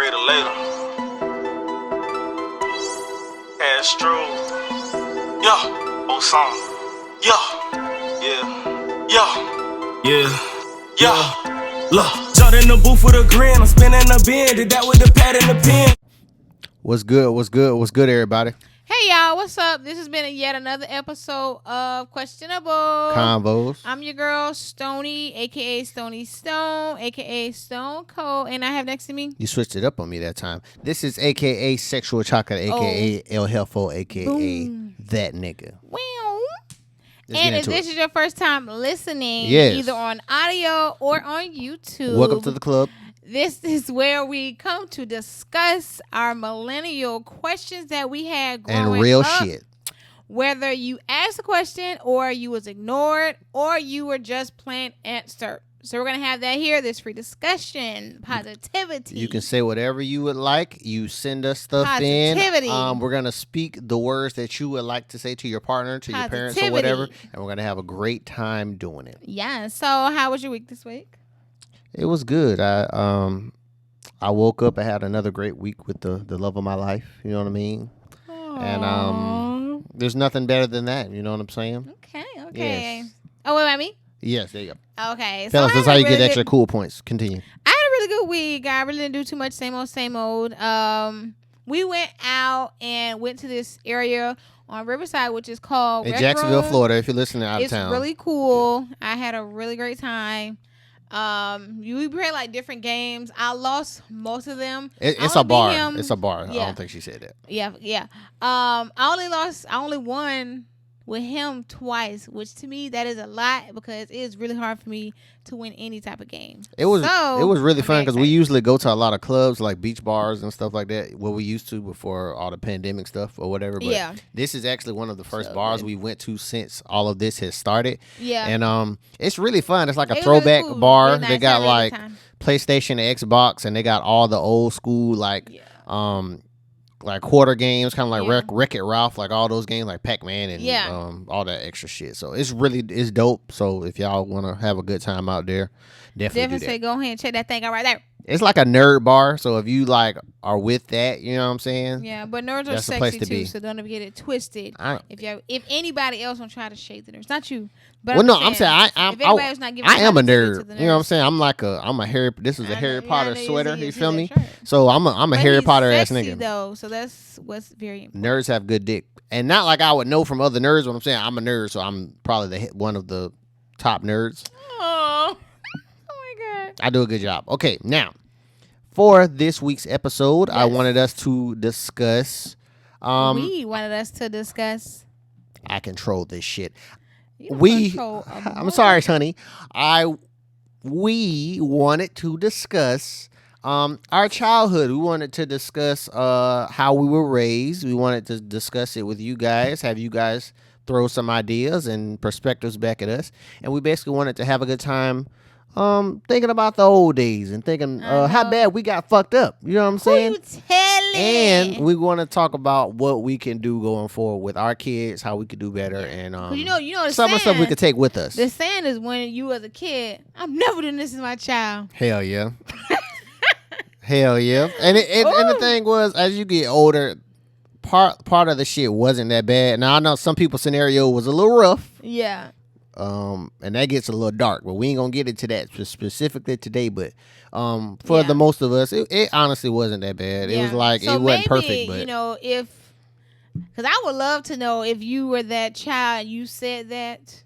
greater later. Castro. Yeah. Osama. Yeah. Look. Jumped in the booth with a grin. I'm spinning a bin. Did that with the pad and the pen. What's good, everybody? Hey y'all, what's up? This has been yet another episode of Questionable Convos. I'm your girl, Stony, aka Stony Stone, aka Stone Cold, and I have next to me. You switched it up on me that time. This is aka Sexual Chocolate, aka El Helfo, aka Boom. That Nigga. Wow. Let's And get if into this it. is your first time listening, Yes. either on audio or on YouTube, Welcome to the club. This is where we come to discuss our millennial questions that we had growing And real up. shit. Whether you asked a question or you was ignored or you were just plain answered. So we're going to have that here. This free discussion, positivity. You can say whatever you would like. You send us stuff Positivity. in. We're going to speak the words that you would like to say to your partner, to your parents or whatever. And we're going to have a great time doing it. Yeah. So how was your week this week? It was good. I woke up. I had another great week with the love of my life. You know what I mean? Aww. And there's nothing better than that. You know what I'm saying? Okay. Yes. Oh, what about me? Yes, there you go. Okay. Fellas, I that's had how a you really get extra good- cool points. Continue. I had a really good week. I really didn't do too much. Same old. We went out and went to this area on Riverside, which is called In Rec Jacksonville, Room. Florida, if you're listening out of It's town. really cool. I had a really great time. We played like different games. I lost most of them. It's I a only beat bar. him- It's a bar. I Yeah. don't think she said that. Yeah. I only won with him twice, which to me that is a lot because it is really hard for me to win any type of game. It was really I'm fun because we excited. usually go to a lot of clubs like beach bars and stuff like that. What we used to before all the pandemic stuff or whatever. But Yeah. this is actually one of the first So bars good. we went to since all of this has started. Yeah. And it's really fun. It's like a It was really throwback cool. bar. Really nice. They Had got a really good like time. PlayStation and Xbox, and they got all the old school like quarter games, kind of like Yeah. Wreck-It Ralph, like all those games, like Pac-Man and Yeah. all that extra shit. So it's dope. So if y'all want to have a good time out there, definitely do that. Say go ahead and check that thing out right there. It's like a nerd bar. So if you like are with that, you know what I'm saying? Yeah, but nerds are That's the place sexy to too, be. so don't ever get it twisted. I, If anybody else don't try to shade the nerds, not you. But well, no, I'm saying if anybody else not giving I am a positivity to nerd. the You know what I'm nerds. saying? I'm a Harry. This is a I Harry know- Potter I know you sweater. see- You see feel that me? shirt. So I'm a But Harry he's Potter ass sexy, nigga. though, so that's what's very important. Nerds have good dick, and not like I would know from other nerds. What I'm saying, I'm a nerd, so I'm probably one of the top nerds. Oh my god. I do a good job. Okay, now for this week's episode, I Yes. wanted us to discuss. We wanted us to discuss. I control this shit. You don't We. control a I'm moment. sorry, honey. We wanted to discuss our childhood. We wanted to discuss how we were raised. We wanted to discuss it with you guys. Have you guys throw some ideas and perspectives back at us, and we basically wanted to have a good time. Thinking about the old days and thinking how bad we got fucked up. You know what I'm saying? Who you telling? And we want to talk about what we can do going forward with our kids, how we could do better, and 'Cause you know the some of the stuff we saying- could take with us. The saying is when you was a kid, I'm never doing this as my child. Hell yeah. Hell yeah. And the Ooh. thing was, as you get older, part of the shit wasn't that bad. Now I know some people's scenario was a little rough. Yeah. And that gets a little dark, but we ain't gonna get into that specifically today. But for Yeah. the most of us, it honestly wasn't that bad. It was Yeah. like So it wasn't maybe, perfect, but because I would love to know if you were that child and you said that,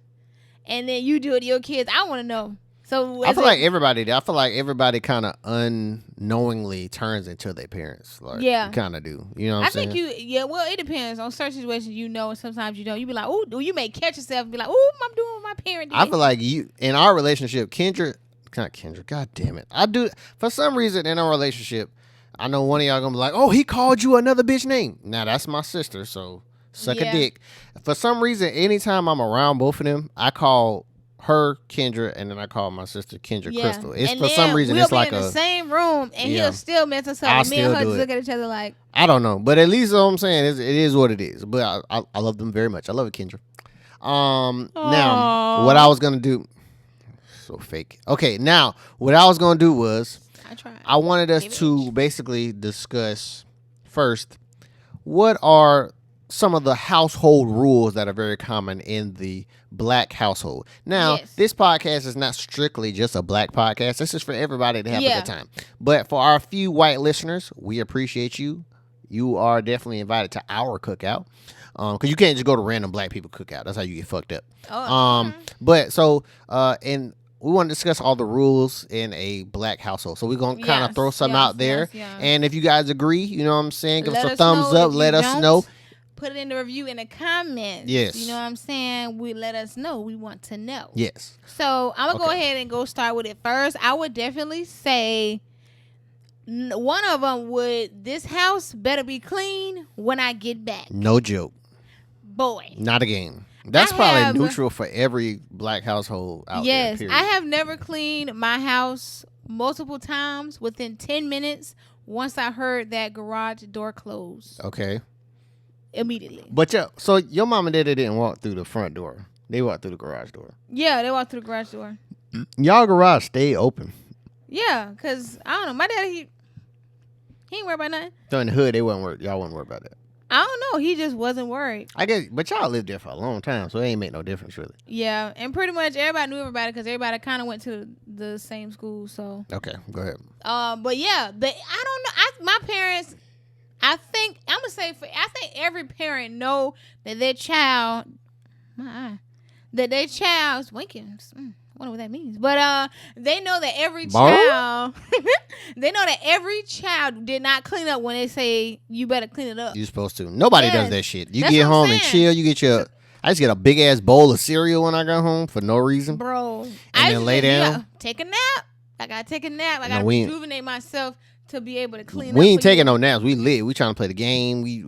and then you do it to your kids. I want to know. So I feel like everybody kind of unknowingly turns into their parents. Like, Yeah. you kind of do. You know what I'm I saying? think well, it depends on certain situations. And sometimes you don't. You be like, oh, you may catch yourself and be like, oh, I'm doing what my parent did. I feel like you in our relationship, not Kendra. God damn it! I do for some reason in our relationship. I know one of y'all gonna be like, "Oh, he called you another bitch name." Now that's my sister, so suck Yeah. a dick. For some reason, anytime I'm around both of them, I call her Kendra, and then I call my sister Kendra Crystal. It's and for some reason we'll it's be like in the a same room, and Yeah. he'll still mess us up. I'll And me and still her do just it. look at each other like, I don't know, but at least what I'm saying is it is what it is. But I love them very much. I love it, Kendra. Now Aw. what I was gonna do, so fake. Okay, now what I was gonna do was I tried. I wanted us to basically discuss first what are some of the household rules that are very common in the black household. Now, this podcast is not strictly just a black podcast. This is for everybody to have a good time. But for our few white listeners, we appreciate you. You are definitely invited to our cookout. Because you can't just go to random black people cookout. That's how you get fucked up. But so, and we want to discuss all the rules in a black household. So we're going to kind of throw some out there. And if you guys agree, you know what I'm saying? Give us a thumbs up. Let us know. Put it in the review in the comments. Yes. You know what I'm saying? Let us know. We want to know. Yes. So I'm going to go ahead and go start with it first. I would definitely say one of them this house better be clean when I get back. No joke. Boy. Not a game. That's probably neutral for every black household out there. Yes. I have never cleaned my house multiple times within 10 minutes once I heard that garage door close. Okay. Immediately. But so your mom and daddy didn't walk through the front door. They walked through the garage door. Yeah, they walked through the garage door. Y'all garage stayed open. Yeah, because, I don't know. My daddy, he ain't worried about nothing. So in the hood, y'all wasn't worried about that. I don't know. He just wasn't worried. I guess, but y'all lived there for a long time, so it ain't make no difference, really. Yeah, and pretty much everybody knew everybody because everybody kind of went to the same school, so. Okay, go ahead. But yeah, I don't know. My parents, I think every parent know that their child, is winking. I wonder what that means. But they know that every child, did not clean up when they say you better clean it up. You're supposed to. Nobody does that shit. You get home and chill. You get I just get a big ass bowl of cereal when I go home for no reason. Bro. And then lay down. Yeah, take a nap. I gotta take a nap. I gotta rejuvenate myself to be able to clean up. We ain't taking no naps. We lit. We trying to play the game. We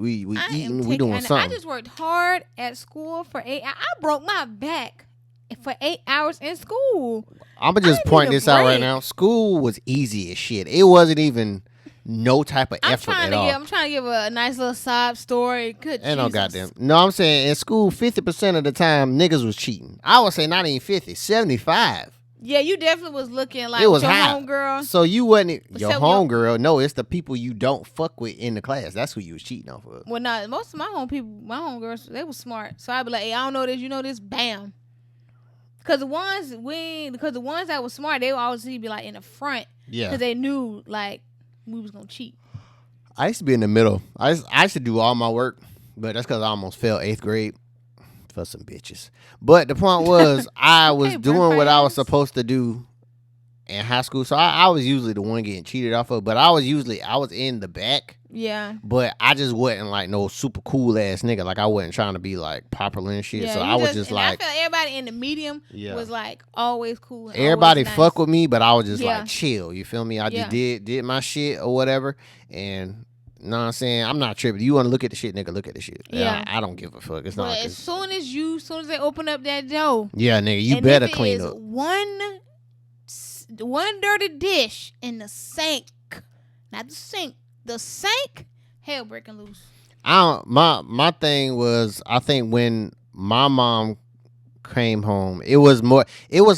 eating. We doing something. I just worked hard at school for 8 hours. I broke my back for 8 hours in school. I'm gonna just point this out right now. School was easy as shit. It wasn't even no type of effort at all. I'm trying to give a nice little sob story. Good Jesus. No goddamn. No, I'm saying in school, 50% of the time niggas was cheating. I would say not even 50, 75. Yeah, you definitely was looking like it was your hot. homegirl. So you wasn't your homegirl. No, it's the people you don't fuck with in the class. That's who you was cheating off of. Well, not most of my homegirls, they was smart. So I'd be like, hey, I don't know this, you know this, bam. Because the ones that was smart, they would always be like in the front. Yeah. Because they knew like we was gonna cheat. I used to be in the middle. I used to do all my work, but that's because I almost failed 8th grade. For some bitches. But the point was I was doing what I was supposed to do in high school. So I was usually the one getting cheated off of, but I was in the back. Yeah. But I just wasn't like no super cool ass nigga. Like I wasn't trying to be like popular and shit. Yeah, so I was just like, I felt everybody in the medium was like always cool. And everybody nice. Fuck with me, but I was just like chill. You feel me? I just did my shit or whatever. And know what I'm saying? I'm not tripping. You want to look at the shit, nigga, look at the shit. Yeah. I don't give a fuck. It's not. As soon as they open up that door. Yeah, nigga, you better clean up. One dirty dish in the sink. Not the sink. The sink, hell breaking loose. My thing was, I think when my mom came home, it was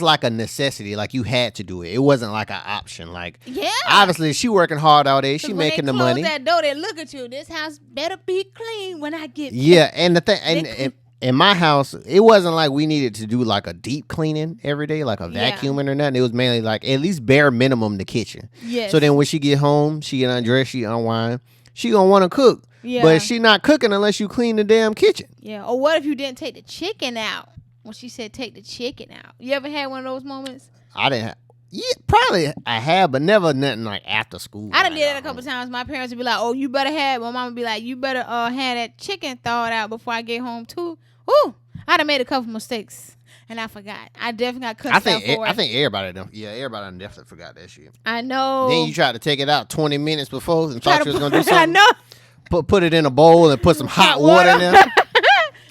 like a necessity. Like you had to do it. It wasn't like an option. Like obviously she working hard all day. She making the money. That door, they look at you. This house better be clean when I get back. Yeah, and the thing, and in my house, it wasn't like we needed to do like a deep cleaning every day, like a vacuuming or nothing. It was mainly like at least bare minimum the kitchen. Yes. So then when she get home, she get undressed, she unwind. She gonna want to cook. Yeah. But she not cooking unless you clean the damn kitchen. Yeah. Or what if you didn't take the chicken out? When she said take the chicken out. You ever had one of those moments? I didn't. Yeah, probably I have, but never nothing like after school. I done did it a couple times. My parents would be like, "Oh, you better have." My mom would be like, "You better have that chicken thawed out before I get home too." Ooh, I done made a couple mistakes and I forgot. I definitely got cussed out for it. I think everybody done. Yeah, everybody done definitely forgot that shit. I know. Then you tried to take it out 20 minutes before and thought you was gonna do something. I know. Put it in a bowl and put some hot water in there.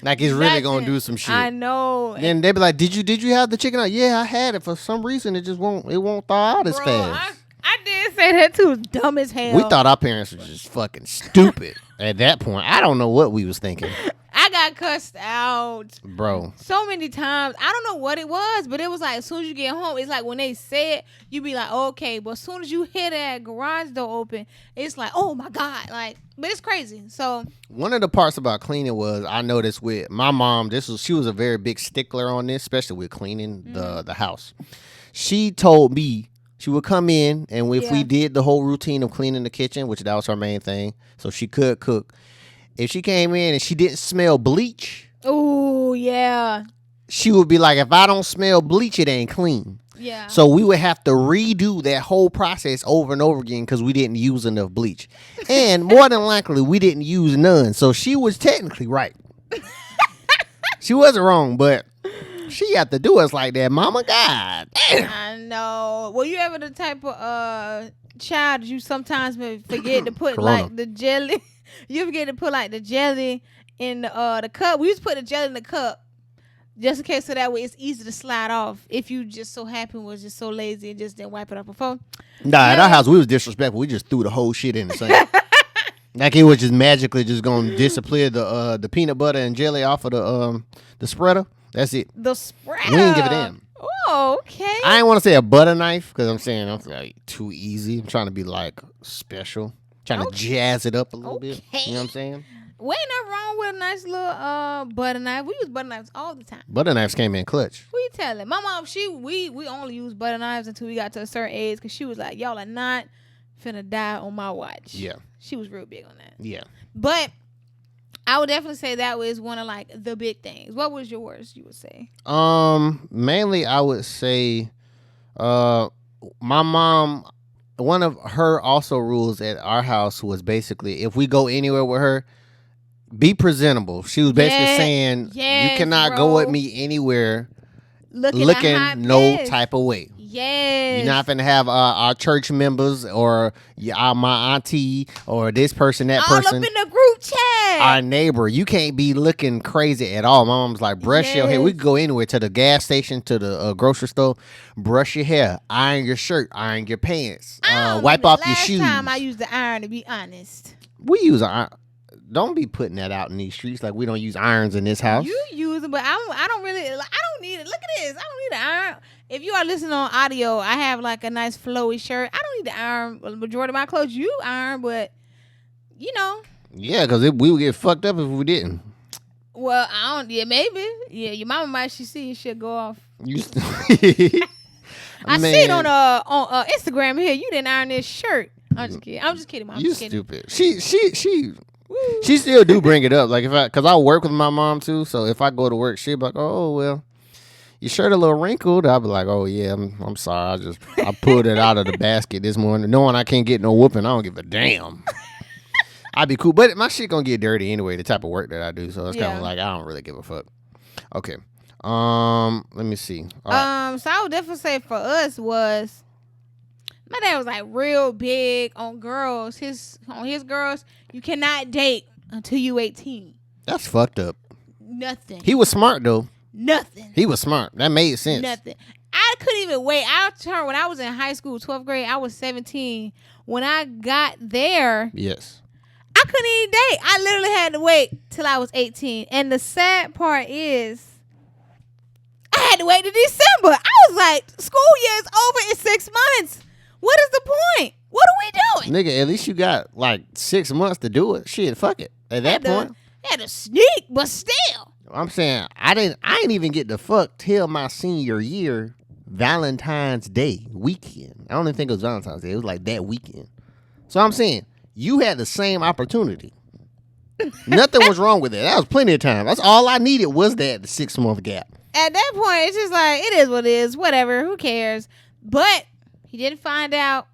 Like it's really gonna do some shit. I know. Then they be like, "Did you have the chicken out?" Yeah, I had it. For some reason, it won't thaw out as fast. I did say that too. Dumb as hell. We thought our parents were just fucking stupid at that point. I don't know what we was thinking. I I got cussed out, bro, so many times. I don't know what it was, but it was like as soon as you get home, it's like when they say it, you be like, okay, but as soon as you hear that garage door open, it's like, oh my God, like, but it's crazy. So one of the parts about cleaning was I noticed with my mom, she was a very big stickler on this, especially with cleaning the house. She told me she would come in, and if we did the whole routine of cleaning the kitchen, which that was her main thing, so she could cook. If she came in and she didn't smell bleach, oh yeah, she would be like, if I don't smell bleach, it ain't clean. Yeah. So we would have to redo that whole process over and over again because we didn't use enough bleach. And more than likely, we didn't use none. So she was technically right. She wasn't wrong, but she had to do us like that, mama. God damn. I know. Well, you ever the type of child you sometimes may forget to put like the jelly? You forget to put like the jelly in the cup. We used to put the jelly in the cup just in case, so that way it's easy to slide off if you just so happen was just so lazy and just didn't wipe it off before. Nah, at our house we was disrespectful. We just threw the whole shit in the sink. Like it was just magically just gonna disappear the peanut butter and jelly off of the spreader. That's it. The spreader. We didn't give a damn. Oh, okay. I ain't want to say a butter knife because I'm saying I'm like too easy. I'm trying to be like special, trying to jazz it up a little bit. You know what I'm saying? Well, ain't nothing wrong with a nice little butter knife. We use butter knives all the time. Butter knives came in clutch. Who you telling? My mom, we only used butter knives until we got to a certain age because she was like, y'all are not finna die on my watch. Yeah. She was real big on that. Yeah. But I would definitely say that was one of like the big things. What was yours, you would say? Mainly I would say my mom, one of her also rules at our house was basically if we go anywhere with her, be presentable. She was basically saying you cannot go with me anywhere looking no type of way. Yes. You're not finna have our church members or my auntie or this person, that person. All up in the group chat. Our neighbor. You can't be looking crazy at all. My mom's like, brush your hair. We could go anywhere, to the gas station, to the grocery store. Brush your hair. Iron your shirt. Iron your pants. Wipe off your shoes. Last time I used the iron, to be honest. We use iron. Don't be putting that out in these streets like we don't use irons in this house. You use it, but I don't really. I don't need it. Look at this. I don't need an iron. If you are listening on audio, I have like a nice flowy shirt. I don't need to iron the majority of my clothes. You iron, but you know. Yeah, because we would get fucked up if we didn't. Well, I don't. Yeah, maybe. Yeah, your mama might. She see shit go off. I see it on Instagram here. You didn't iron this shirt. I'm just kidding. I'm just kidding, Mom. You stupid. She still do bring it up. Like because I work with my mom too. So if I go to work, she'll be like, "Oh well, your shirt a little wrinkled." I'll be like, "Oh yeah, I'm sorry. I pulled it out of the basket this morning, knowing I can't get no whooping. I don't give a damn." I'd be cool, but my shit gonna get dirty anyway. The type of work that I do, so it's kind of like I don't really give a fuck. Okay, let me see. Right. So I would definitely say for us was my dad was like real big on girls. His girls, you cannot date until you 18. That's fucked up. Nothing. He was smart though. Nothing. He was smart. That made sense. Nothing. I couldn't even wait. When I was in high school, 12th grade, I was 17. When I got there, yes, I couldn't even date. I literally had to wait till I was 18. And the sad part is, I had to wait to December. I was like, school year is over in 6 months. What is the point? What are we doing? Nigga, at least you got like 6 months to do it. Shit, fuck it. At that point. Had to sneak, but still. I'm saying I didn't even get to fuck till my senior year, Valentine's Day weekend. I don't even think it was Valentine's Day. It was like that weekend. So I'm saying you had the same opportunity. Nothing was wrong with it. That was plenty of time. That's all I needed was the 6 month gap. At that point, it's just like, it is what it is. Whatever. Who cares? But he didn't find out.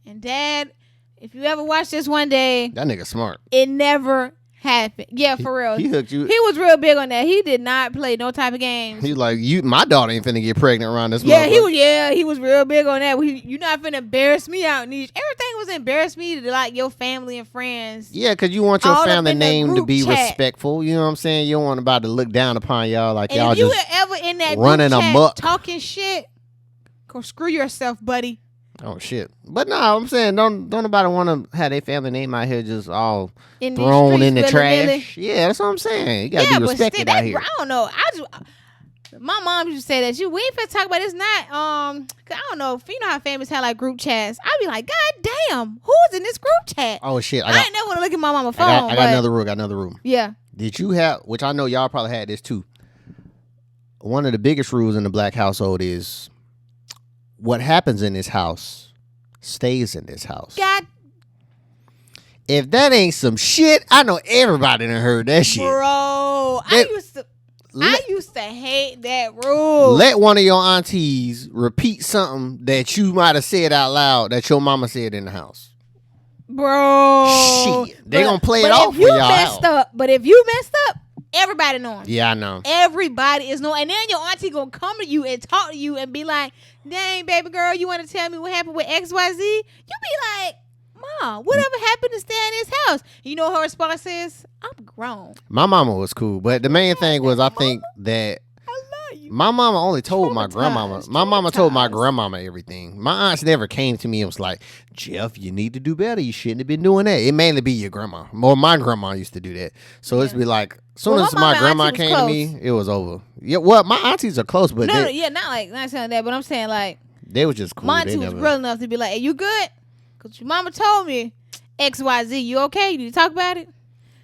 And Dad, if you ever watch this one day, that nigga smart. It never happened. Yeah, for real. He hooked you. He was real big on that. He did not play no type of games. He's like, my daughter ain't finna get pregnant around this. He was real big on that. You not finna embarrass me out in these. Everything was embarrass me to like your family and friends. Yeah, because you want your family name to be respectful. You know what I'm saying? You don't want about to look down upon y'all like and y'all if you just were ever in that running group chat amok talking shit, go screw yourself, buddy. Oh shit! But no, I'm saying don't nobody want to have their family name out here just all in thrown in the really, trash. Really. Yeah, that's what I'm saying. You gotta be respected out here. I don't know. My mom used to say that we ain't finna talk about this. Not cause I don't know. You know how families have like group chats. I'd be like, God damn, who's in this group chat? Oh shit! I ain't never want to look at my mama's phone. I got another room. Yeah. Did you have? Which I know y'all probably had this too. One of the biggest rules in the black household is what happens in this house stays in this house. God. If that ain't some shit, I know everybody done heard that shit. Bro, I used to hate that rule. Let one of your aunties repeat something that you might have said out loud that your mama said in the house. Bro. Shit. They gonna play it off for y'all. But if you messed up, everybody knowing. Yeah, I know. Everybody is knowing. And then your auntie gonna come to you and talk to you and be like, dang, baby girl, you want to tell me what happened with XYZ? You be like, Mom, whatever happened to stay in this house? You know what her response is? I'm grown. My mama was cool, but the main thing was I think that my mama only told my grandmama. My mama told my grandmama everything. My aunts never came to me and was like, Jeff, you need to do better. You shouldn't have been doing that. It mainly be your grandma. More my grandma used to do that. So it's be like, as soon as my grandma came to me, it was over. Yeah, well, my aunties are close, but not saying that, but I'm saying like they was just cool. My auntie was real enough to be like, hey, you good? Because your mama told me XYZ, you okay? You need to talk about it?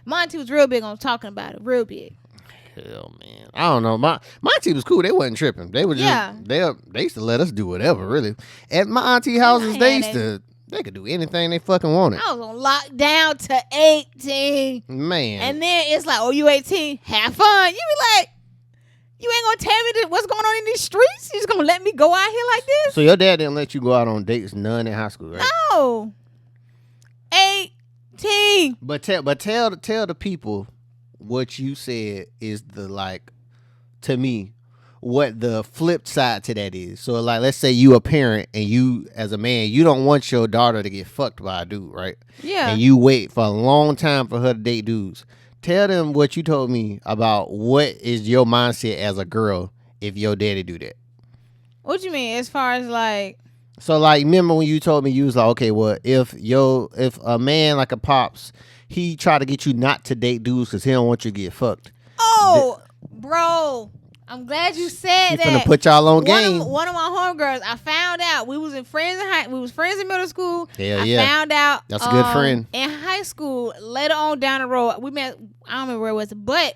My auntie was real big on talking about it. Real big. Hell, man. I don't know. My auntie was cool. They wasn't tripping. They were just, they used to let us do whatever, really. At my auntie houses, they could do anything they fucking wanted. I was on lockdown to 18. Man. And then it's like, oh, you 18? Have fun. You be like, you ain't gonna tell me what's going on in these streets? You just gonna let me go out here like this? So your dad didn't let you go out on dates, none in high school, right? No. 18. But tell the people what you said is the, like, to me, what the flip side to that is. So, like, let's say you a parent and you, as a man, you don't want your daughter to get fucked by a dude, right? Yeah. And you wait for a long time for her to date dudes. Tell them what you told me about what is your mindset as a girl if your daddy do that. What you mean? As far as like... So, like, remember when you told me, you was like, okay, well, if a man like a Pops, he try to get you not to date dudes because he don't want you to get fucked. Oh, bro. I'm glad you said he that. Finna put y'all on game. One of my homegirls, I found out we was friends in middle school. Hell yeah. I found out that's a good friend. In high school, later on down the road, we met. I don't remember where it was, but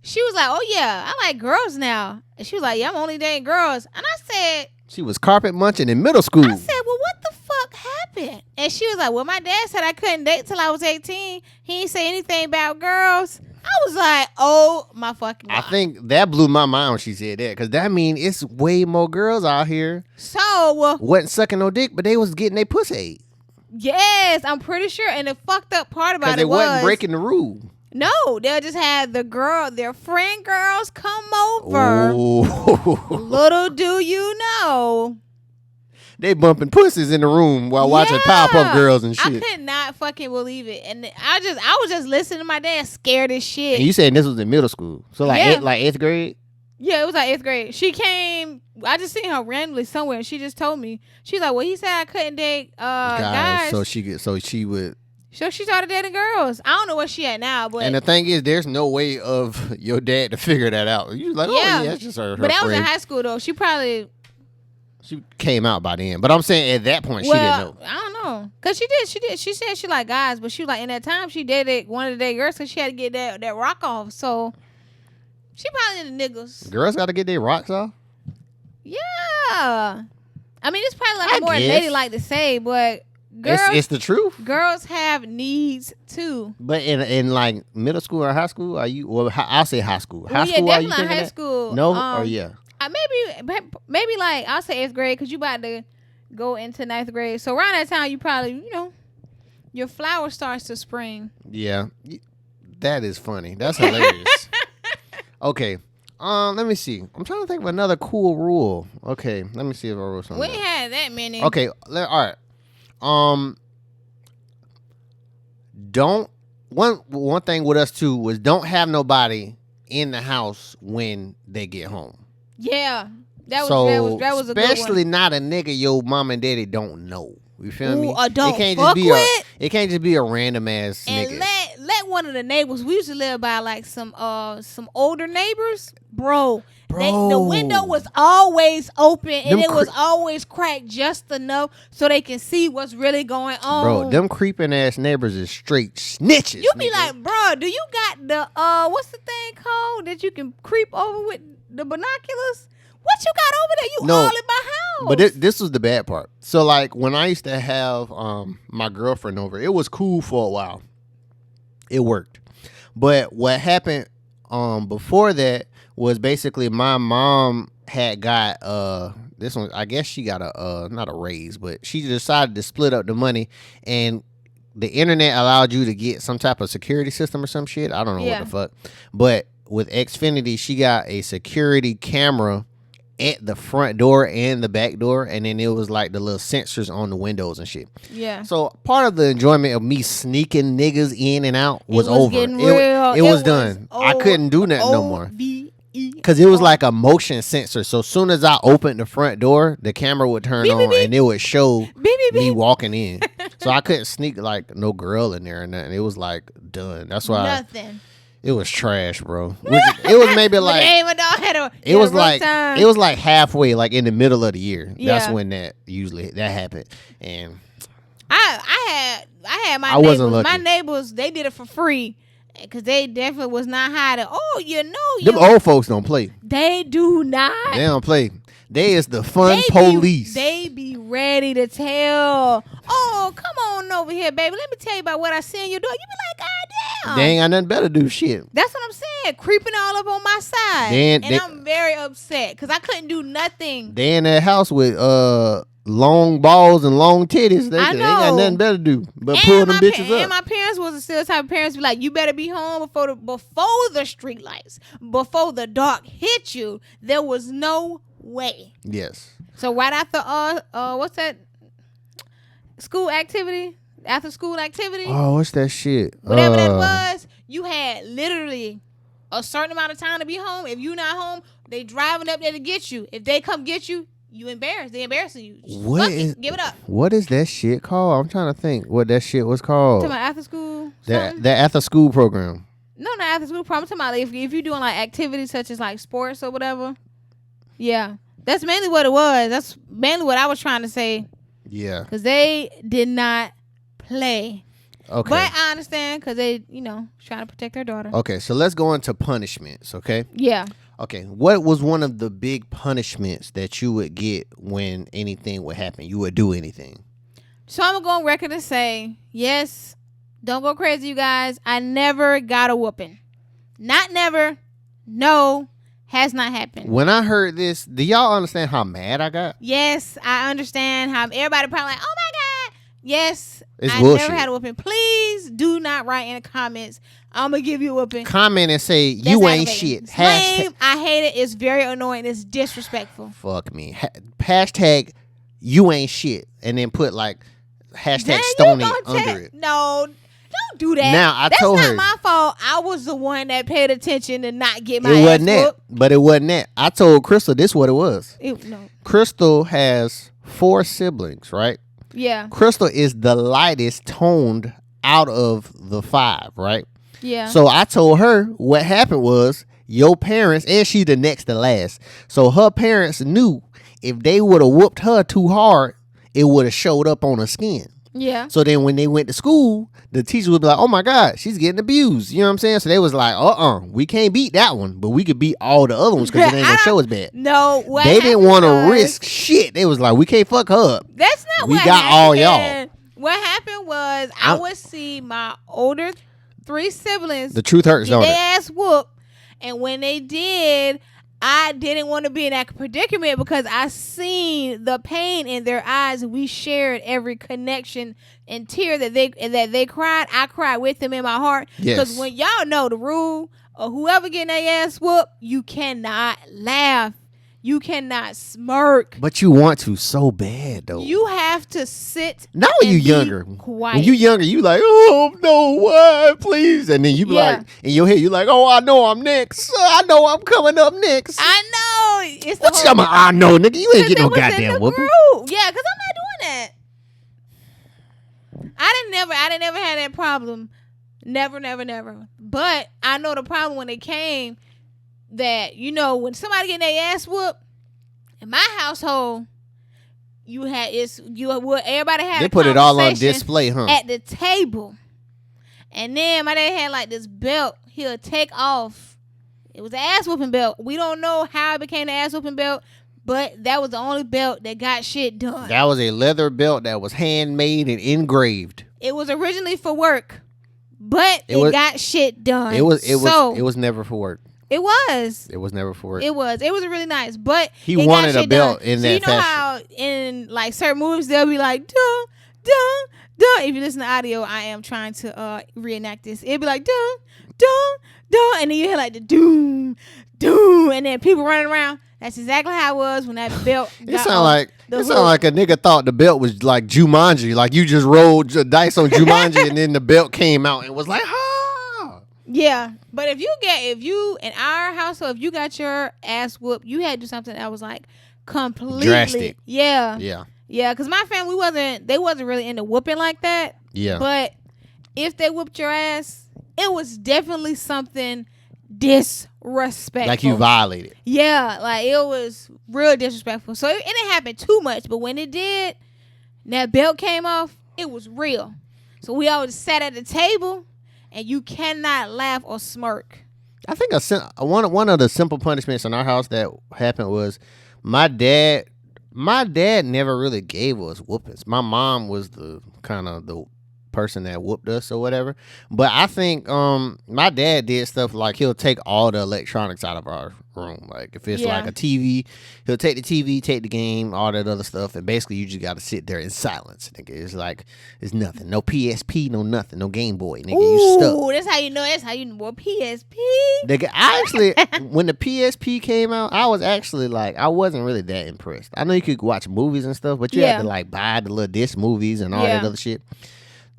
she was like, "Oh yeah, I like girls now." And she was like, "Yeah, I'm only dating girls." And I said, she was carpet munching in middle school. I said, "Well, what the fuck happened?" And she was like, "Well, my dad said I couldn't date till I was 18. He didn't say anything about girls." I was like, oh, my fucking God. I think that blew my mind when she said that. Because that mean it's way more girls out here. So. Wasn't sucking no dick, but they was getting their pussy. Yes, I'm pretty sure. And the fucked up part about it was. Because they wasn't breaking the rule. No, they'll just have their friend girls come over. Oh. Little do you know. They bumping pussies in the room while watching Powerpuff Girls and shit. I could not fucking believe it. And I was just listening to my dad scared as shit. And you said this was in middle school. So like eighth grade? Yeah, it was like 8th grade. She came, I just seen her randomly somewhere and she just told me. She's like, well, he said I couldn't date guys. So she would. So she started dating girls. I don't know where she at now, but. And the thing is, there's no way of your dad to figure that out. You like, oh yeah, that's just her But that friend. was in high school though. She came out by then. But I'm saying at that point, she didn't know. I don't know. Because she did. She said she liked guys, but she was like, in that time, she dated one of the girls because she had to get that rock off. So, she probably into niggas. Girls got to get their rocks off? Yeah. I mean, it's probably like more ladylike to say, but girls. It's the truth. Girls have needs too. But in like middle school or high school, are you, well, I'll say high school. High school, are you definitely high school. No? Or yeah? Maybe like I'll say 8th grade because you about to go into 9th grade. So around that time, you probably your flower starts to spring. Yeah, that is funny. That's hilarious. Okay, let me see. I'm trying to think of another cool rule. Okay, let me see if I wrote something. We ain't had that many. Okay, all right. Don't one thing with us too was don't have nobody in the house when they get home. Yeah. That was a good one. Especially not a nigga your mom and daddy don't know. You feel me? Or don't it fuck with. It can't just be a random ass and nigga. Let one of the neighbors. We used to live by like some older neighbors, bro. The window was always open and it was always cracked just enough so they can see what's really going on. Bro, them creeping ass neighbors is straight snitches. You be like, bro, do you got the what's the thing called that you can creep over with the binoculars? What you got over there? You all in my house. But this was the bad part. So like when I used to have my girlfriend over, it was cool for a while. It worked. But what happened before that was basically my mom had got this one, I guess she got a not a raise, but she decided to split up the money, and the internet allowed you to get some type of security system or some shit. I don't know what the fuck. But with Xfinity, she got a security camera at the front door and the back door, and then it was like the little sensors on the windows and shit. Yeah. So part of the enjoyment of me sneaking niggas in and out was over. It was done. I couldn't do nothing no more. Because it was like a motion sensor. So as soon as I opened the front door, the camera would turn on and it would show me walking in. So I couldn't sneak like no girl in there or nothing. It was like done. That's why nothing. It was trash, bro. It was maybe like it was like halfway, like in the middle of the year. Yeah. That's when that happened. And I had my neighbors. My neighbors, they did it for free because they definitely was not hiding. Oh, them old folks don't play. They do not. They don't play. They is the fun police. They be ready to tell. Oh, come on over here, baby. Let me tell you about what I see in your door. You be like, God damn. They ain't got nothing better to do. Shit. That's what I'm saying. Creeping all up on my side. I'm very upset because I couldn't do nothing. They in that house with long balls and long titties. They ain't got nothing better to do but pull them bitches up. And my parents was still the type of parents be like, you better be home before the street lights, before the dark hit you. There was no way. Yes. So right after what's that school activity? After school activity? Oh, what's that shit? Whatever that was, you had literally a certain amount of time to be home. If you not home, they driving up there to get you. If they come get you, you embarrassed. They embarrassing you. Give it up. What is that shit called? I'm trying to think what that shit was called. Talking about after school? That after school program. No, not after school program. I'm talking about if you're doing like activities such as like sports or whatever. Yeah. That's mainly what it was. That's mainly what I was trying to say. Yeah. Because they did not play. Okay. But I understand because they, trying to protect their daughter. Okay, so let's go into punishments, okay? Yeah. Okay, what was one of the big punishments that you would get when anything would happen? You would do anything. So I'm going to go on record and say, yes, don't go crazy, you guys. I never got a whooping. Not never. No. Has not happened. When I heard this, do y'all understand how mad I got? Yes, I understand how everybody probably like, oh my God. Yes, it's I bullshit. never had a whooping. Please do not write in the comments, I'm going to give you a whooping. Comment and say, you ain't shit. Lame, I hate it. It's very annoying. It's disrespectful. Fuck me. Hashtag, you ain't shit. And then put like, hashtag Stony under it. No, don't do that. Now, I told her. That's not my fault. I was the one that paid attention to not get my ass whooped. But it wasn't that. I told Crystal this what it was. No. Crystal has 4 siblings, right? Yeah. Crystal is the lightest toned out of the 5, right? Yeah. So I told her what happened was your parents, and she the next to last. So her parents knew if they would have whooped her too hard, it would have showed up on her skin. Yeah. So then when they went to school, the teacher would be like, oh my God, she's getting abused. You know what I'm saying? So they was like, we can't beat that one, but we could beat all the other ones because it ain't gonna show as bad. No, they didn't want to risk shit. They was like, we can't fuck her up. That's not we what got happened. all y'all. What happened was I would see my older 3 siblings. The truth hurts, don't it? They ass whoop. And when they did, I didn't want to be in that predicament because I seen the pain in their eyes. We shared every connection and tear that they cried. I cried with them in my heart. Because when y'all know the rule of whoever getting their ass whooped, you cannot laugh. You cannot smirk. But you want to so bad, though. You have to sit. Not when you younger. Quiet. When you younger, you like, oh, no, why, please? And then you be like, in your head, you like, oh, I know I'm next. I know I'm coming up next. I know. it's the whole. I know, nigga. You ain't get no goddamn whooping. Yeah, because I'm not doing that. I didn't never have that problem. Never. But I know the problem when it came that, when somebody getting their ass whooped, in my household, everybody had they put it all on display, huh? At the table. And then my dad had like this belt he'll take off. It was an ass whooping belt. We don't know how it became the ass whooping belt, but that was the only belt that got shit done. That was a leather belt that was handmade and engraved. It was originally for work, but it got shit done. It was never for work. It was. It was never for work. It was really nice, but he wanted a belt in that fashion. How in like certain movies they'll be like dun dun dun. If you listen to audio, I am trying to reenact this. It'd be like dun dun dun, and then you hear like the doom doom, and then people running around. That's exactly how it was when that belt. It sound like a nigga thought the belt was like Jumanji, like you just rolled the dice on Jumanji, and then the belt came out and was like, ha. Yeah, but if you in our household, if you got your ass whooped, you had to do something that was like completely drastic. Yeah. Because my family wasn't really into whooping like that. Yeah, but if they whooped your ass, it was definitely something disrespectful. Like you violated. Yeah, like it was real disrespectful. So it didn't happen too much, but when it did, that belt came off, it was real. So we always sat at the table, and you cannot laugh or smirk. I think one of the simple punishments in our house that happened was my dad never really gave us whoopings. My mom was the kind of the person that whooped us or whatever. But I think my dad did stuff like he'll take all the electronics out of our room. Like if it's like a TV, he'll take the TV, take the game, all that other stuff, and basically you just gotta sit there in silence. Nigga, it's like it's nothing. No PSP, no nothing, no Game Boy. Nigga, you stuck. That's how you know. That's how you know PSP. Nigga, I actually when the PSP came out, I was actually like I wasn't really that impressed. I know you could watch movies and stuff, but you had to like buy the little disc movies and all that other shit.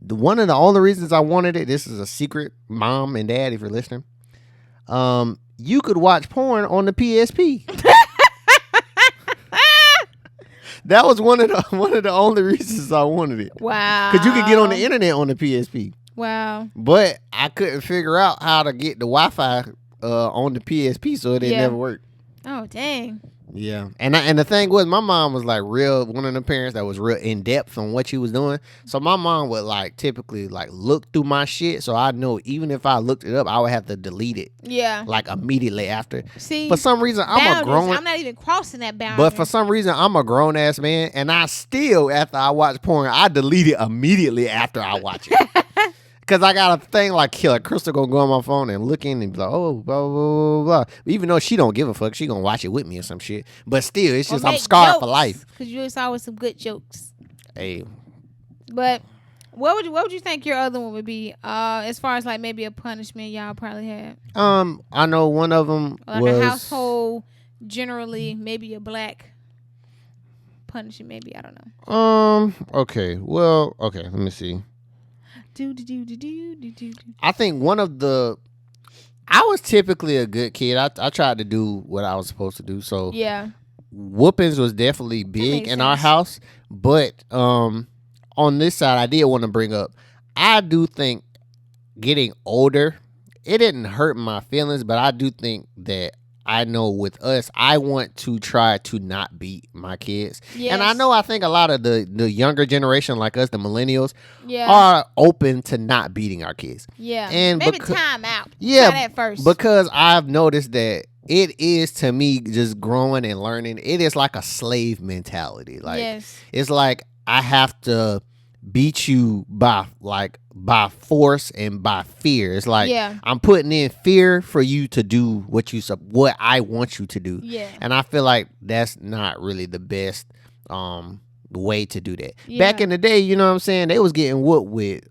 One of the only reasons I wanted it, this is a secret, mom and dad, if you're listening. You could watch porn on the PSP. That was one of the only reasons I wanted it. Wow. Because you could get on the internet on the PSP. Wow. But I couldn't figure out how to get the Wi-Fi on the PSP, so it never worked. Oh, dang. Yeah, and the thing was, my mom was like one of the parents that was real in depth on what she was doing. So my mom would like typically like look through my shit, so I know even if I looked it up, I would have to delete it. Yeah, like immediately after. See, for some reason I'm not even crossing that boundary. But for some reason I'm a grown ass man, and I still after I watch porn, I delete it immediately after I watch it. Because I got a thing like Crystal gonna go on my phone and look in and be like, oh, blah, blah, blah, blah. Even though she don't give a fuck, she gonna watch it with me or some shit. But still, it's just I'm scarred for life. Because you saw with some good jokes. Hey. But what would you think your other one would be? As far as like maybe a punishment y'all probably had. I know one of them like was a household, generally maybe a black punishment. Maybe I don't know. Okay. Well. Okay. Let me see. I think I was typically a good kid. I tried to do what I was supposed to do. So yeah, whoopings was definitely big in our house. But on this side, I did want to bring up, I do think getting older, it didn't hurt my feelings, but I do think that I know with us, I want to try to not beat my kids. Yes. And I think a lot of the younger generation like us, the millennials, are open to not beating our kids. Yeah. And maybe time out. Yeah. Try that first. Because I've noticed that it is, to me, just growing and learning, it is like a slave mentality. Like it's like I have to beat you by force and by fear. It's like I'm putting in fear for you to do what I want you to do. Yeah. And I feel like that's not really the best way to do that. Yeah. Back in the day, you know what I'm saying, they was getting whooped with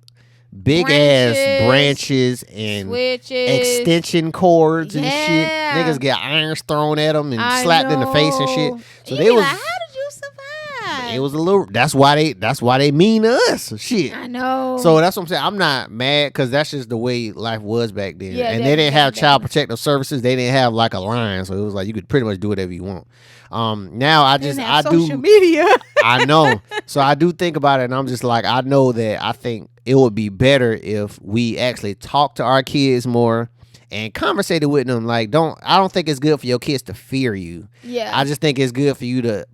big ass branches and switches, extension cords and shit. Niggas get irons thrown at them and slapped in the face and shit. So they was how did you survive? it was a little. That's why they mean to us. Shit. I know. So that's what I'm saying. I'm not mad because that's just the way life was back then. Yeah, and they didn't have child protective services. They didn't have like a line, so it was like you could pretty much do whatever you want. Now I do social media. I know. So I do think about it, and I'm just like, I know that I think it would be better if we actually talk to our kids more and conversated with them. Like, I don't think it's good for your kids to fear you. Yeah. I just think it's good for you to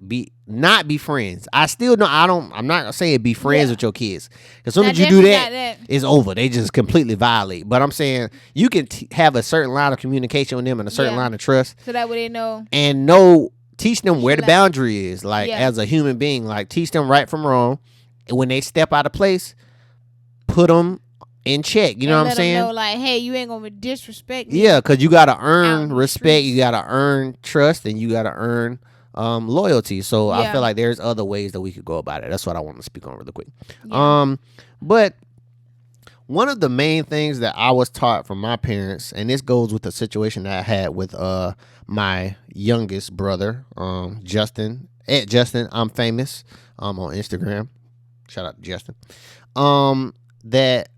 not be friends. I still don't. I'm not saying be friends with your kids. As soon as you do that, it's over. They just completely violate. But I'm saying you can have a certain line of communication with them and a certain line of trust. So that way they know. And teach them where the boundary is. Like, as a human being, like, teach them right from wrong. And when they step out of place, put them in check. You know what I'm saying? Know, like, hey, you ain't gonna disrespect me. Yeah, because you gotta earn respect, you gotta earn trust, and you gotta earn loyalty. So I feel like there's other ways that we could go about it. That's what I want to speak on really quick. Yeah. But one of the main things that I was taught from my parents, and this goes with the situation that I had with my youngest brother, Justin. At Justin, I'm famous. On Instagram. Shout out to Justin. That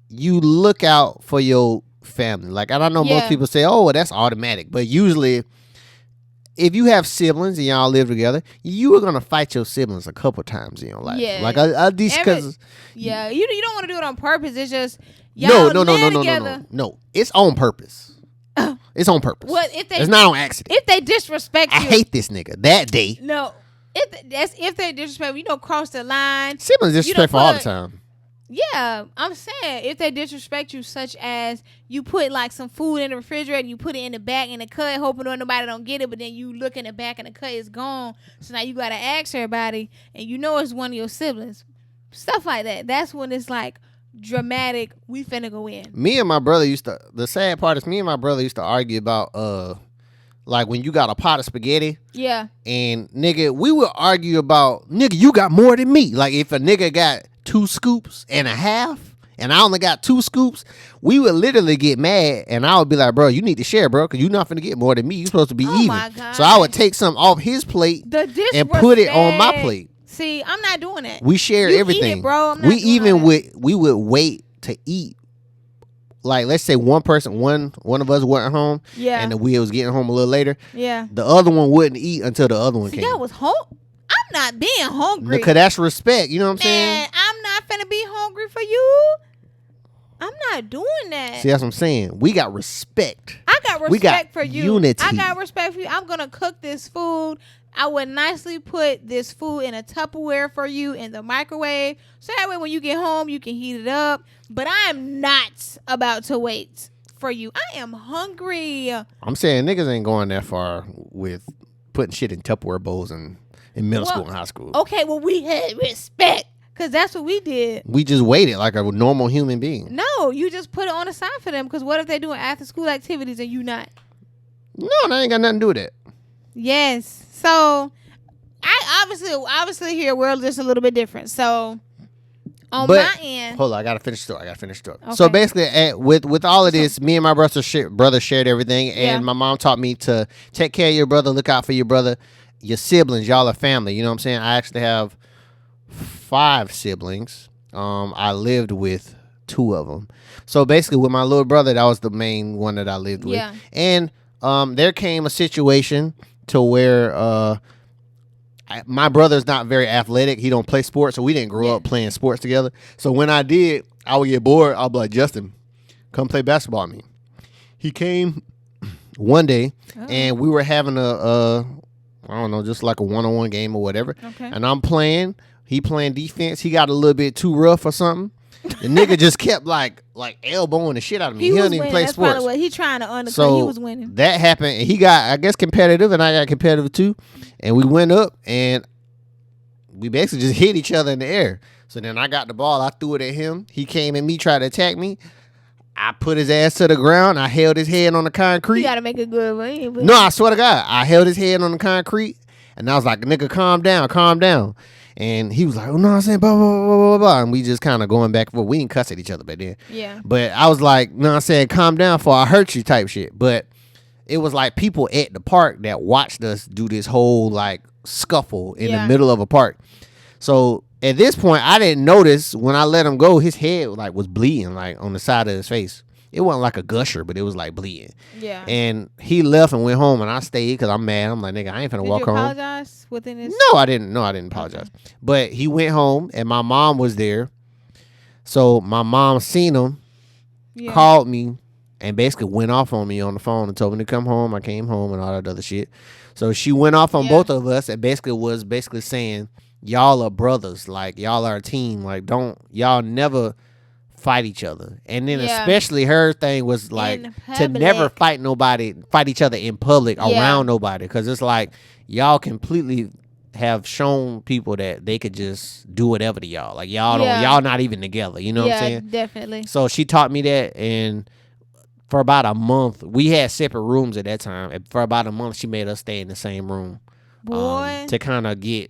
you look out for your family. Like, and I know most people say, "Oh, well, that's automatic," but usually, if you have siblings and y'all live together, you are gonna fight your siblings a couple times in your life. Yeah, like at least because you don't want to do it on purpose. It's just y'all live together. No, it's on purpose. It's on purpose. What if they? It's not on accident. If they disrespect you, I hate this nigga that day. No, if they disrespect, you don't cross the line. Siblings disrespectful all the time. Yeah, I'm saying if they disrespect you, such as you put like some food in the refrigerator and you put it in the back in the cut, hoping that nobody don't get it, but then you look in the back and the cut is gone. So now you gotta ask everybody, and you know it's one of your siblings. Stuff like that. That's when it's like dramatic. We finna go in. Me and my brother the sad part is me and my brother used to argue about like when you got a pot of spaghetti. Yeah. And nigga, we would argue about, nigga, you got more than me. Like if a nigga got 2 scoops and a half and I only got 2 scoops, we would literally get mad and I would be like, bro, you need to share, bro, because you're not finna get more than me. You're supposed to be even. My God. So I would take something off his plate and put it on my plate. See, I'm not doing that. We share everything. Eat it, bro. I'm not we would wait to eat. Like, let's say one of us wasn't home, and the we was getting home a little later. Yeah, the other one wouldn't eat until the other one came. That was I'm not being hungry. Because that's respect. You know what I'm saying? I'm not finna be hungry for you. I'm not doing that. See, that's what I'm saying. We got respect. I got respect for you. Unity. I got respect for you. I'm gonna cook this food. I would nicely put this food in a Tupperware for you in the microwave. So that way when you get home, you can heat it up. But I am not about to wait for you. I am hungry. I'm saying niggas ain't going that far with putting shit in Tupperware bowls in middle school and high school. Okay, well, we had respect because that's what we did. We just waited like a normal human being. No, you just put it on the side for them because what if they're doing after school activities and you not? No, that ain't got nothing to do with that. Yes. So, I obviously here we're just a little bit different. So, on my end, hold on, I gotta finish the story. Okay. So basically, with all of this, me and my brother shared everything, and my mom taught me to take care of your brother, look out for your brother, your siblings. Y'all are family. You know what I'm saying? I actually have 5 siblings. I lived with 2 of them. So basically, with my little brother, that was the main one that I lived with. Yeah. And there came a situation to where my brother's not very athletic. He don't play sports, so we didn't grow up playing sports together. So when I did, I would get bored. I'll be like, Justin, come play basketball with me. He came one day, and we were having I don't know, just like a one-on-one game or whatever. Okay. And I'm playing. He playing defense. He got a little bit too rough or something. The nigga just kept like elbowing the shit out of me. He don't even play sports. That's probably what he trying to undercut. So he was winning. That happened, and he got, I guess, competitive, and I got competitive too. And we went up, and we basically just hit each other in the air. So then I got the ball. I threw it at him. He came at me, tried to attack me. I put his ass to the ground. I held his head on the concrete. You got to make it good. But no, I swear to God. I held his head on the concrete, and I was like, nigga, calm down. And he was like, oh, no, I'm saying, blah, blah, blah, blah, blah. And we just kind of going back and forth. We didn't cuss at each other back then. Yeah. But I was like, no, I'm saying, calm down before I hurt you type shit. But it was like people at the park that watched us do this whole like scuffle in the middle of a park. So at this point, I didn't notice when I let him go, his head like was bleeding like on the side of his face. It wasn't like a gusher, but it was like bleeding. Yeah. And he left and went home, and I stayed because I'm mad. I'm like, nigga, I ain't finna walk home. Did you apologize within this? No, I didn't. No, I didn't apologize. Okay. But he went home, and my mom was there. So my mom seen him, called me, and basically went off on me on the phone and told me to come home. I came home and all that other shit. So she went off on both of us and was saying, y'all are brothers. Like, y'all are a team. Like, y'all never fight each other. And then especially her thing was like to never fight each other in public around nobody. Because it's like y'all completely have shown people that they could just do whatever to y'all. Like y'all not even together. You know what I'm saying? Definitely. So she taught me that, and for about a month, we had separate rooms at that time. And for about a month, she made us stay in the same room. Boy. To kind of get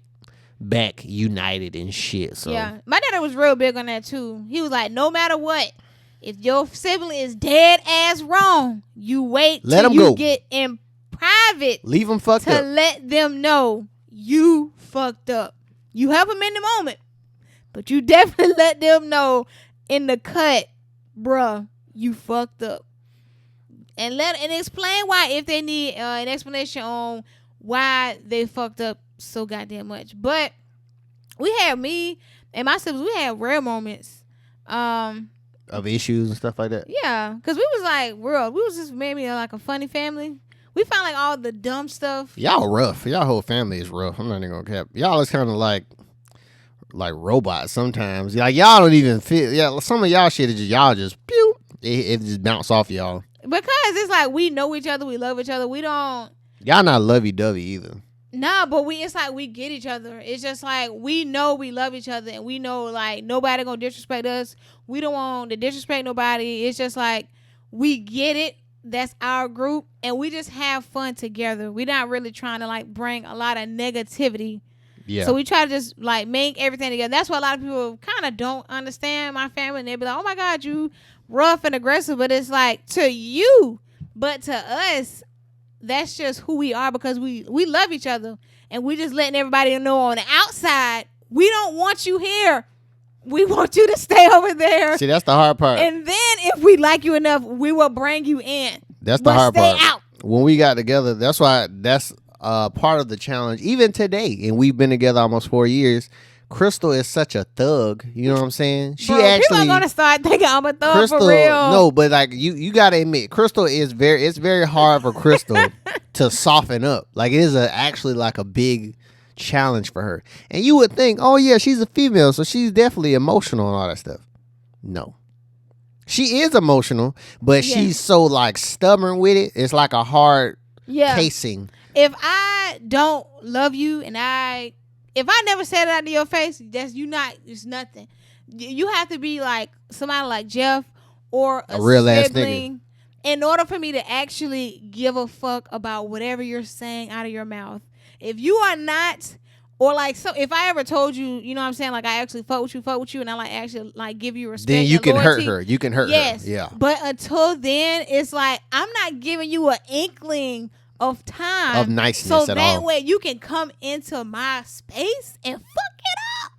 back united and shit. So yeah, my dad was real big on that too. He was like, no matter what, if your sibling is dead ass wrong, you wait till you get in private. Leave them fucked up. To let them know you fucked up. You help them in the moment, but you definitely let them know in the cut, bruh, you fucked up. And explain why, if they need an explanation on why they fucked up so goddamn much. But me and my siblings, we had rare moments of issues and stuff like that. Yeah, because we was like we was just maybe like a funny family. We found like all the dumb stuff. Y'all rough. Y'all whole family is rough. I'm not even gonna cap. Y'all is kind of like robots sometimes. Like y'all don't even fit. Yeah, some of y'all shit is just pew. It just bounce off y'all. Because it's like we know each other, we love each other. We don't. Y'all not lovey-dovey either. Nah, but it's like we get each other. It's just like we know we love each other, and we know like nobody gonna disrespect us. We don't want to disrespect nobody. It's just like we get it. That's our group, and we just have fun together. We're not really trying to like bring a lot of negativity. Yeah. So we try to just like make everything together. That's why a lot of people kind of don't understand my family, and they be like, "Oh my God, you rough and aggressive," but it's like to you, but to us, that's just who we are because we love each other, and we just letting everybody know on the outside, we don't want you here. We want you to stay over there. See, that's the hard part. And then if we like you enough, we will bring you in. That's the hard part. Stay out. When we got together, that's why that's part of the challenge. Even today, and we've been together almost 4 years. Crystal is such a thug. You know what I'm saying? People are gonna start thinking I'm a thug for real. No, but like you gotta admit, Crystal is it's very hard for Crystal to soften up. Like it is actually like a big challenge for her. And you would think, oh yeah, she's a female, so she's definitely emotional and all that stuff. No. She is emotional, but she's so like stubborn with it. It's like a hard casing. If I don't love you and if I never said it out to your face, it's nothing. You have to be like somebody like Jeff or a real ass nigga in order for me to actually give a fuck about whatever you're saying out of your mouth. If you are not, or like, so if I ever told you, you know what I'm saying, like I actually fuck with you, and I like actually like give you respect, then you can hurt her. You can hurt her. Yeah. But until then, it's like I'm not giving you an inkling of time of niceness so at that all. way you can come into my space and fuck it up.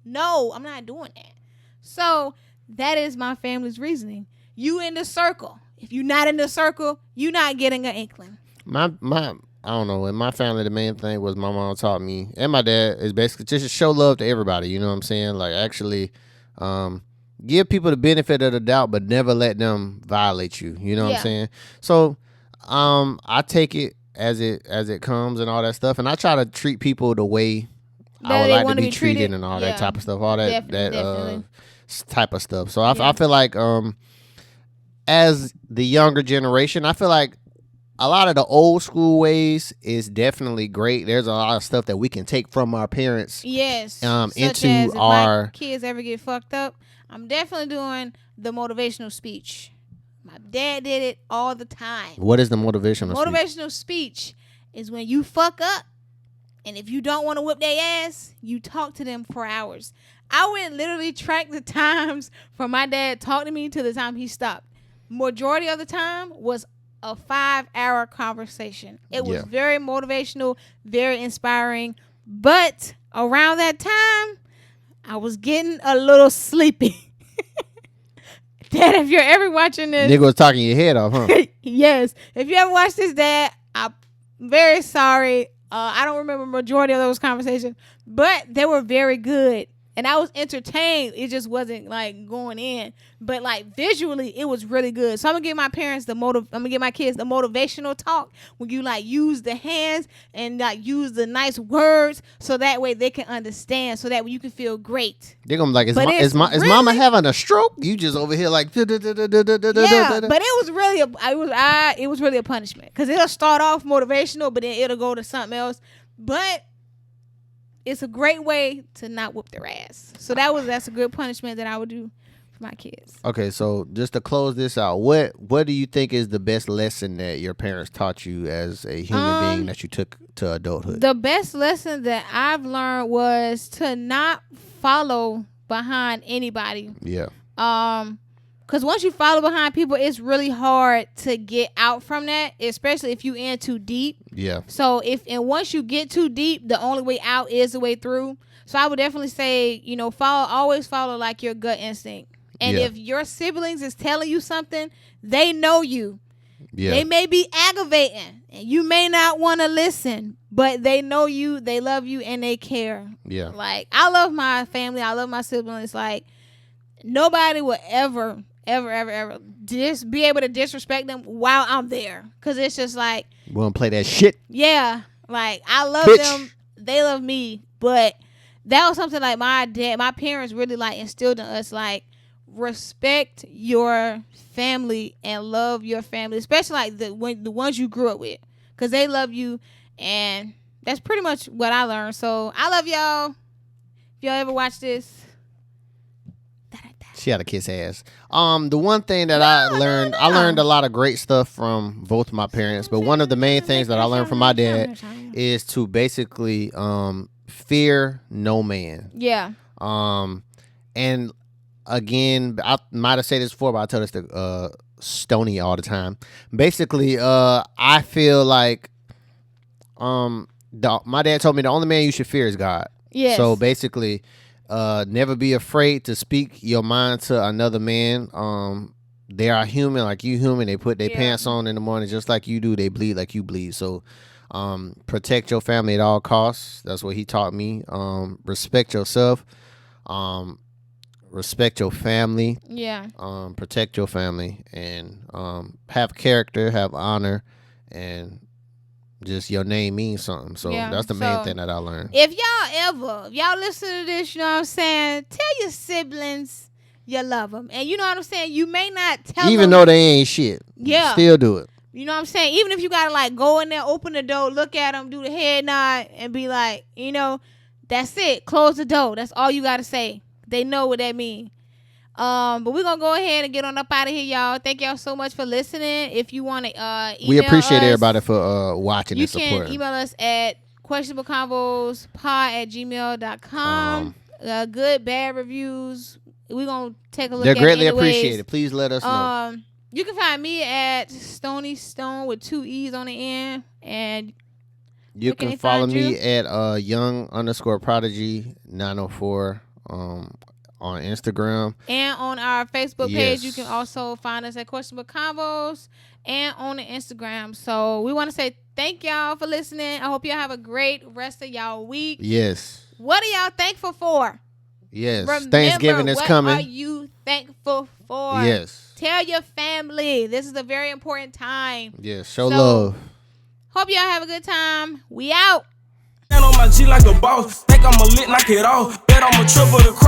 No, I'm not doing that. So that is my family's reasoning. You in the circle. If you're not in the circle, you're not getting an inkling. My I don't know. In my family, the main thing was my mom taught me, and my dad, is basically just show love to everybody. You know what I'm saying? Like actually, give people the benefit of the doubt, but never let them violate you. You know what I'm saying? So, I take it as it comes and all that stuff, and I try to treat people the way I would like to be treated and all that type of stuff, all that definitely. Type of stuff. So I feel like as the younger generation, I feel like a lot of the old school ways is definitely great. There's a lot of stuff that we can take from our parents. Yes. Into as if our my kids ever get fucked up, I'm definitely doing the motivational speech. My dad did it all the time. What is the motivational speech? Motivational speech is when you fuck up, and if you don't want to whip their ass, you talk to them for hours. I went literally track the times from my dad talking to me to the time he stopped. Majority of the time was a 5-hour conversation. It was very motivational, very inspiring, but around that time, I was getting a little sleepy. Dad, if you're ever watching this, nigga was talking your head off, huh? Yes. If you ever watch this, Dad, I'm very sorry. I don't remember majority of those conversations, but they were very good. And I was entertained. It just wasn't like going in, but like visually, it was really good. So I'm gonna give my parents I'm gonna give my kids the motivational talk when you like use the hands and like use the nice words, so that way they can understand. So that way you can feel great. They're gonna be like, is mama having a stroke? You just over here like, yeah. But it was really a punishment because it'll start off motivational, but then it'll go to something else. But it's a great way to not whoop their ass. So that's a good punishment that I would do for my kids. Okay, so just to close this out, what do you think is the best lesson that your parents taught you as a human being that you took to adulthood? The best lesson that I've learned was to not follow behind anybody. Yeah. Because once you follow behind people, it's really hard to get out from that, especially if you in too deep. Yeah. So once you get too deep, the only way out is the way through. So I would definitely say, always follow like your gut instinct. And if your siblings is telling you something, they know you. Yeah. They may be aggravating and you may not want to listen, but they know you, they love you, and they care. Yeah. Like, I love my family. I love my siblings. Like, nobody will ever just be able to disrespect them while I'm there. Because it's just like, we want to play that shit. Yeah. Like, I love them. They love me. But that was something like my parents really like instilled in us, like, respect your family and love your family, especially like the ones you grew up with, because they love you. And that's pretty much what I learned. So I love y'all. If y'all ever watch this, she had to kiss ass. The one thing that I learned a lot of great stuff from both my parents, but one of the main things that I learned from my dad is to basically fear no man. Yeah. And again, I might have said this before, but I tell this to Stony all the time. Basically, I feel like my dad told me the only man you should fear is God. Yes. So basically, never be afraid to speak your mind to another man. They are human like you human. They put their pants on in the morning just like you do. They bleed like you bleed. So protect your family at all costs. That's what he taught me. Respect yourself. Respect your family. Yeah. Protect your family and have character, have honor, and just your name means something. So that's the main thing that I learned. If y'all listen to this, you know what I'm saying, tell your siblings you love them. And you know what I'm saying, you may not tell them. Even though they ain't shit. Yeah. Still do it. You know what I'm saying? Even if you got to like go in there, open the door, look at them, do the head nod, and be like, that's it. Close the door. That's all you got to say. They know what that means. But we're going to go ahead and get on up out of here, y'all. Thank y'all so much for listening. If you want to email we appreciate everybody for watching and supporting. You can email us at questionableconvospod@gmail.com. Good, bad reviews. We're going to take a look at it. They're greatly appreciated. Please let us know. You can find me at Stony Stone with 2 E's on the end. And you can follow me at young_prodigy904 on Instagram. And on our Facebook page, you can also find us at Questionable Convos and on the Instagram. So we want to say thank y'all for listening. I hope y'all have a great rest of y'all week. Yes. What are y'all thankful for? Yes. Remember, Thanksgiving is coming. What are you thankful for? Yes. Tell your family. This is a very important time. Yes. Show love. Hope y'all have a good time. We out. On my G like a boss. Think I'm a lit, knock it off. Bet I'm a triple the cross.